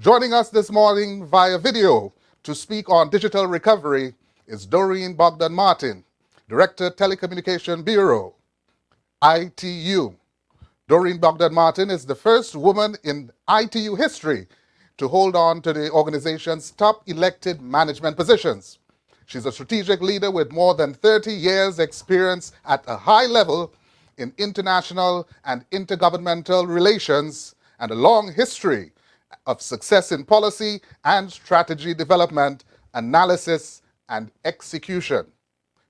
Joining us this morning via video to speak on digital recovery is Doreen Bogdan Martin, Director, Telecommunication Bureau, ITU. Doreen Bogdan Martin is the first woman in ITU history to hold on to the organization's top elected management positions. She's a strategic leader with more than 30 years' experience at a high level in international and intergovernmental relations and a long history of success in policy and strategy development, analysis, and execution.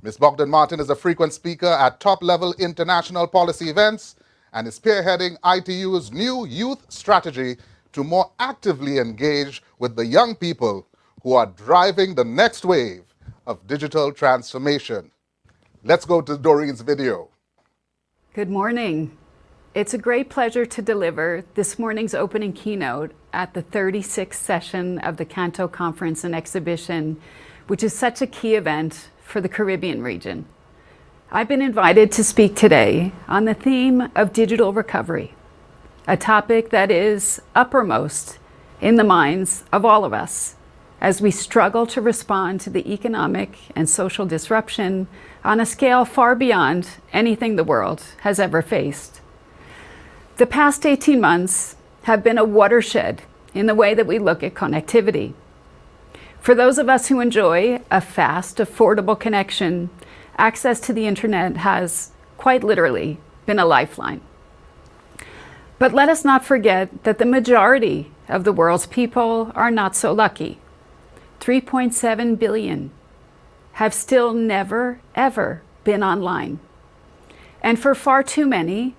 Ms. Bogdan Martin is a frequent speaker at top-level international policy events and is spearheading ITU's new youth strategy to more actively engage with the young people who are driving the next wave of digital transformation. Let's go to Doreen's video. Good morning. It's a great pleasure to deliver this morning's opening keynote at the 36th session of the CANTO Conference and Exhibition, which is such a key event for the Caribbean region. I've been invited to speak today on the theme of digital recovery, a topic that is uppermost in the minds of all of us as we struggle to respond to the economic and social disruption on a scale far beyond anything the world has ever faced. The past 18 months have been a watershed in the way that we look at connectivity. For those of us who enjoy a fast, affordable connection, access to the internet has quite literally been a lifeline. But let us not forget that the majority of the world's people are not so lucky. 3.7 billion have still never, ever been online. And for far too many,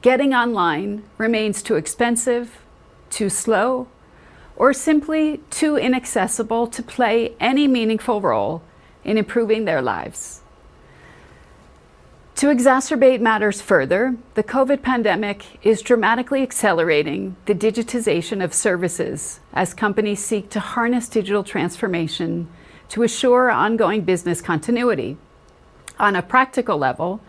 getting online remains too expensive, too slow, or simply too inaccessible to play any meaningful role in improving their lives. To exacerbate matters further, the COVID pandemic is dramatically accelerating the digitization of services as companies seek to harness digital transformation to assure ongoing business continuity. On a practical level,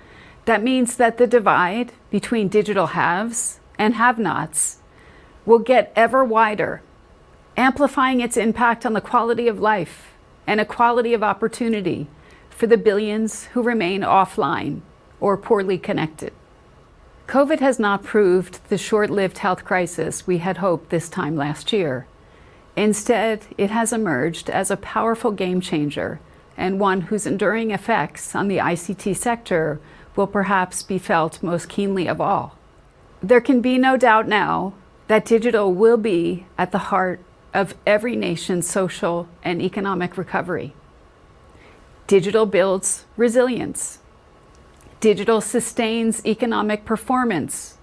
that means that the divide between digital haves and have-nots will get ever wider, amplifying its impact on the quality of life and equality of opportunity for the billions who remain offline or poorly connected. COVID has not proved the short-lived health crisis we had hoped this time last year. Instead, it has emerged as a powerful game changer and one whose enduring effects on the ICT sector will perhaps be felt most keenly of all. There can be no doubt now that digital will be at the heart of every nation's social and economic recovery. Digital builds resilience. Digital sustains economic performance,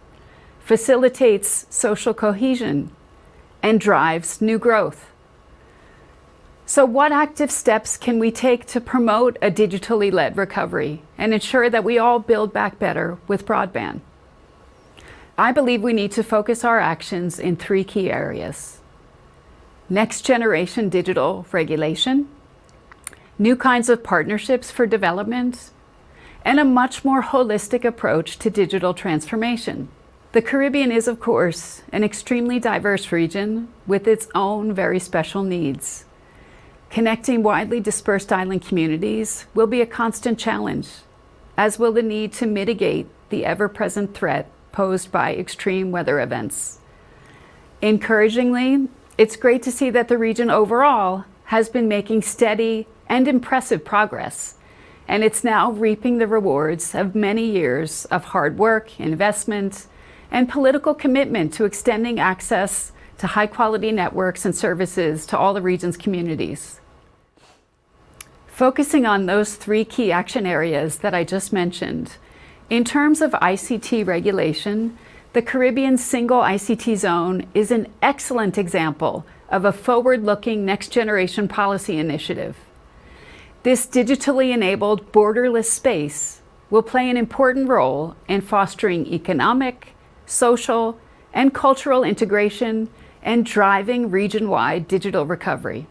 facilitates social cohesion, and drives new growth. So what active steps can we take to promote a digitally led recovery and ensure that we all build back better with broadband? I believe we need to focus our actions in three key areas: next generation digital regulation, new kinds of partnerships for development, and a much more holistic approach to digital transformation. The Caribbean is, of course, an extremely diverse region with its own very special needs. Connecting widely dispersed island communities will be a constant challenge, as will the need to mitigate the ever-present threat posed by extreme weather events. Encouragingly, it's great to see that the region overall has been making steady and impressive progress, and it's now reaping the rewards of many years of hard work, investment, and political commitment to extending access to high-quality networks and services to all the region's communities. Focusing on those three key action areas that I just mentioned, in terms of ICT regulation, the Caribbean Single ICT Zone is an excellent example of a forward-looking next-generation policy initiative. This digitally enabled borderless space will play an important role in fostering economic, social, and cultural integration and driving region-wide digital recovery.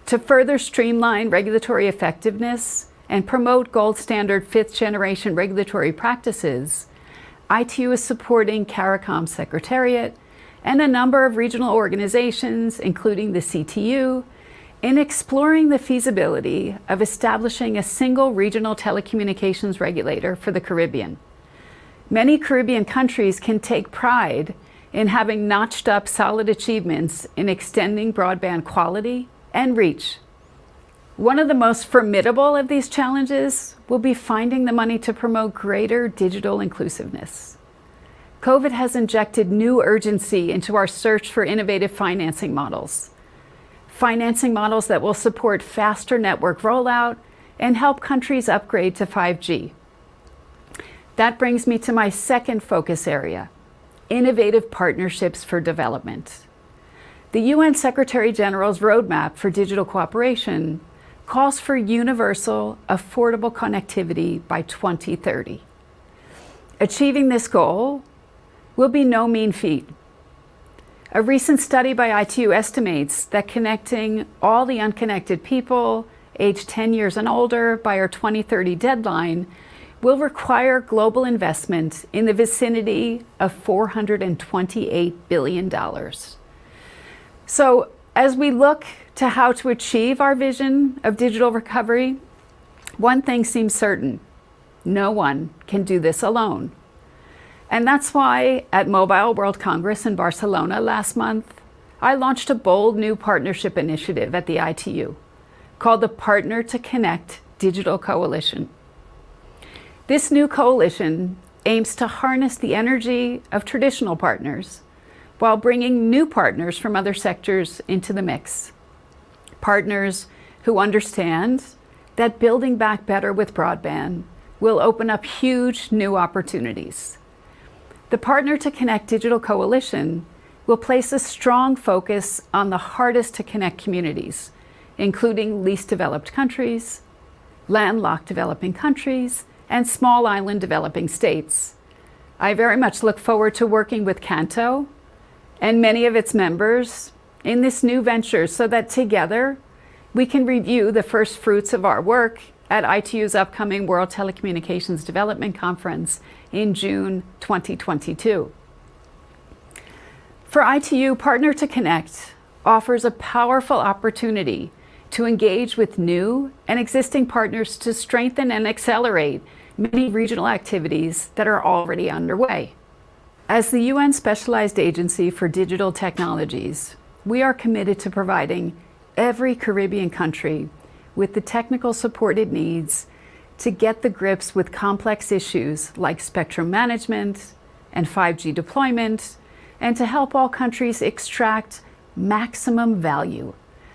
To further streamline regulatory effectiveness and promote gold standard fifth-generation regulatory practices, ITU is supporting CARICOM's Secretariat and a number of regional organizations, including the CTU, in exploring the feasibility of establishing a single regional telecommunications regulator for the Caribbean. Many Caribbean countries can take pride in having notched up solid achievements in extending broadband quality and reach. One of the most formidable of these challenges will be finding the money to promote greater digital inclusiveness. COVID has injected new urgency into our search for innovative financing models that will support faster network rollout and help countries upgrade to 5G. That brings me to my second focus area, innovative partnerships for development. The UN Secretary General's roadmap for digital cooperation calls for universal, affordable connectivity by 2030. Achieving this goal will be no mean feat. A recent study by ITU estimates that connecting all the unconnected people aged 10 years and older by our 2030 deadline will require global investment in the vicinity of $428 billion. So as we look to how to achieve our vision of digital recovery, one thing seems certain: no one can do this alone. And that's why at Mobile World Congress in Barcelona last month, I launched a bold new partnership initiative at the ITU called the Partner to Connect Digital Coalition. This new coalition aims to harness the energy of traditional partners while bringing new partners from other sectors into the mix. Partners who understand that building back better with broadband will open up huge new opportunities. The Partner to Connect Digital Coalition will place a strong focus on the hardest to connect communities, including least developed countries, landlocked developing countries, and small island developing states. I very much look forward to working with CANTO and many of its members in this new venture so that together we can review the first fruits of our work at ITU's upcoming World Telecommunications Development Conference in June 2022. For ITU, Partner to Connect offers a powerful opportunity to engage with new and existing partners to strengthen and accelerate many regional activities that are already underway. As the UN Specialized Agency for Digital Technologies, we are committed to providing every Caribbean country with the technical support it needs to get the grips with complex issues like spectrum management and 5G deployment, and to help all countries extract maximum value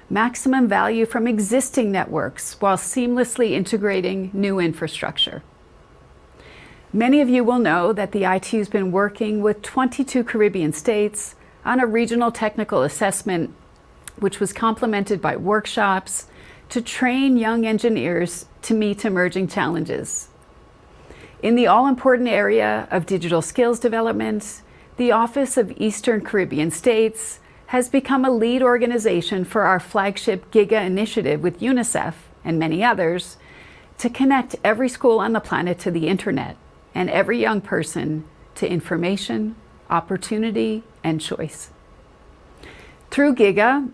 from existing networks while seamlessly integrating new infrastructure. Many of you will know that the ITU has been working with 22 Caribbean states on a regional technical assessment, which was complemented by workshops to train young engineers to meet emerging challenges. In the all-important area of digital skills development, the Office of Eastern Caribbean States has become a lead organization for our flagship GIGA initiative with UNICEF and many others to connect every school on the planet to the internet and every young person to information, opportunity, and choice. Through GIGA,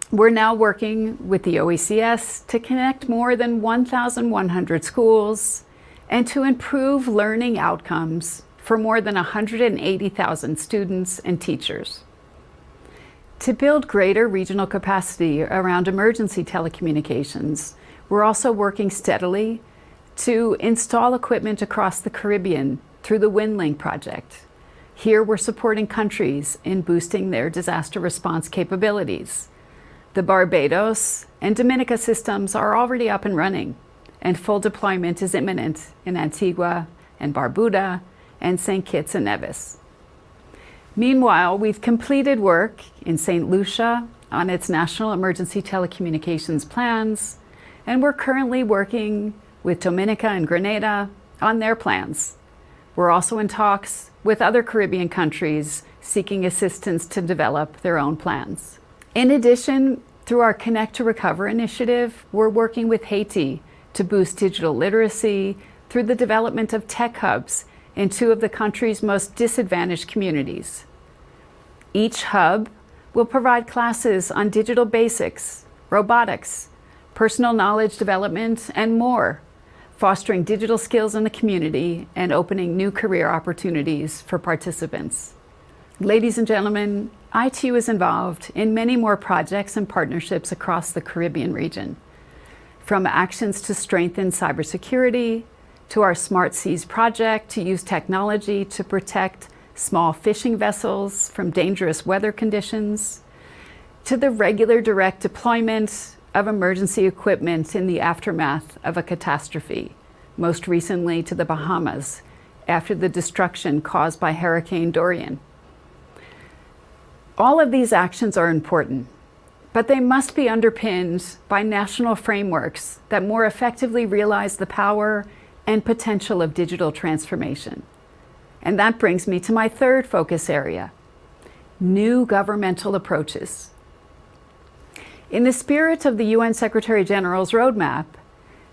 we're now working with the OECS to connect more than 1,100 schools and to improve learning outcomes for more than 180,000 students and teachers. To build greater regional capacity around emergency telecommunications, we're also working steadily to install equipment across the Caribbean through the WinLink project. Here we're supporting countries in boosting their disaster response capabilities. The Barbados and Dominica systems are already up and running, and full deployment is imminent in Antigua and Barbuda and St. Kitts and Nevis. Meanwhile, we've completed work in St. Lucia on its national emergency telecommunications plans, and we're currently working with Dominica and Grenada on their plans. We're also in talks with other Caribbean countries seeking assistance to develop their own plans. In addition, through our Connect to Recover initiative, we're working with Haiti to boost digital literacy through the development of tech hubs in two of the country's most disadvantaged communities. Each hub will provide classes on digital basics, robotics, personal knowledge development, and more, fostering digital skills in the community and opening new career opportunities for participants. Ladies and gentlemen, ITU is involved in many more projects and partnerships across the Caribbean region, from actions to strengthen cybersecurity, to our Smart Seas project to use technology to protect small fishing vessels from dangerous weather conditions, to the regular direct deployment of emergency equipment in the aftermath of a catastrophe, most recently to the Bahamas after the destruction caused by Hurricane Doreen. All of these actions are important, but they must be underpinned by national frameworks that more effectively realize the power and potential of digital transformation. And that brings me to my third focus area: new governmental approaches. In the spirit of the UN Secretary General's roadmap,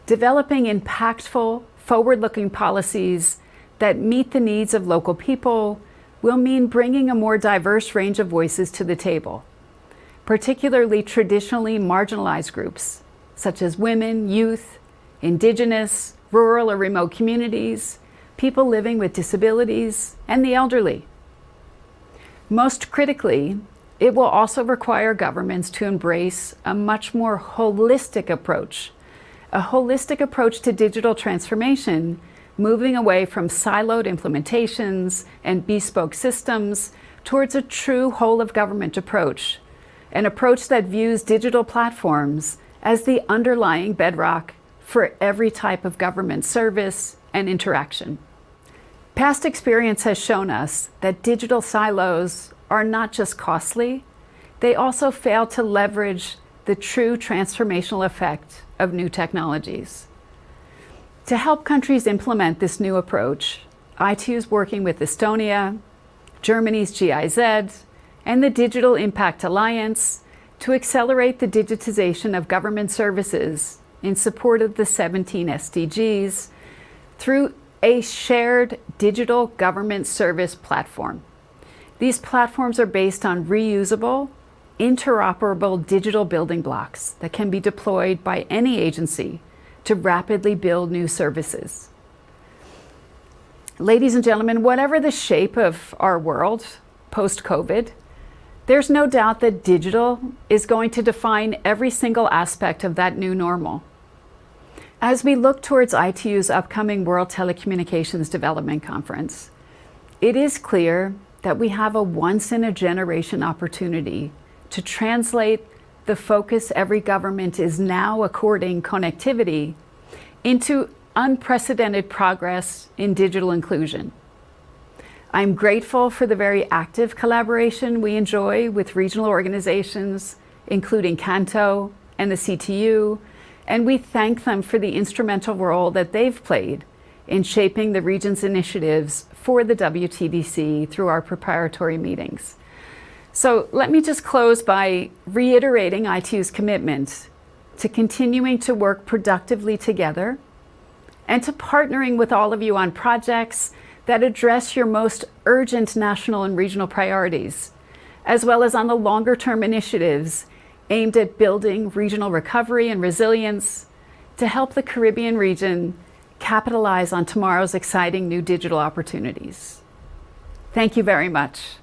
developing impactful, forward-looking policies that meet the needs of local people will mean bringing a more diverse range of voices to the table, particularly traditionally marginalized groups, such as women, youth, indigenous, rural or remote communities, people living with disabilities, and the elderly. Most critically, it will also require governments to embrace a much more holistic approach to digital transformation, moving away from siloed implementations and bespoke systems towards a true whole-of-government approach, an approach that views digital platforms as the underlying bedrock for every type of government service and interaction. Past experience has shown us that digital silos are not just costly, they also fail to leverage the true transformational effect of new technologies. To help countries implement this new approach, ITU is working with Estonia, Germany's GIZ, and the Digital Impact Alliance to accelerate the digitization of government services in support of the 17 SDGs through a shared digital government service platform. These platforms are based on reusable, interoperable digital building blocks that can be deployed by any agency to rapidly build new services. Ladies and gentlemen, whatever the shape of our world post-COVID, there's no doubt that digital is going to define every single aspect of that new normal. As we look towards ITU's upcoming World Telecommunications Development Conference, it is clear that we have a once-in-a-generation opportunity to translate the focus every government is now according connectivity into unprecedented progress in digital inclusion. I'm grateful for the very active collaboration we enjoy with regional organizations, including CANTO and the CTU, and we thank them for the instrumental role that they've played in shaping the region's initiatives for the WTDC through our preparatory meetings. So let me just close by reiterating ITU's commitment to continuing to work productively together and to partnering with all of you on projects that address your most urgent national and regional priorities, as well as on the longer-term initiatives aimed at building regional recovery and resilience to help the Caribbean region capitalize on tomorrow's exciting new digital opportunities. Thank you very much.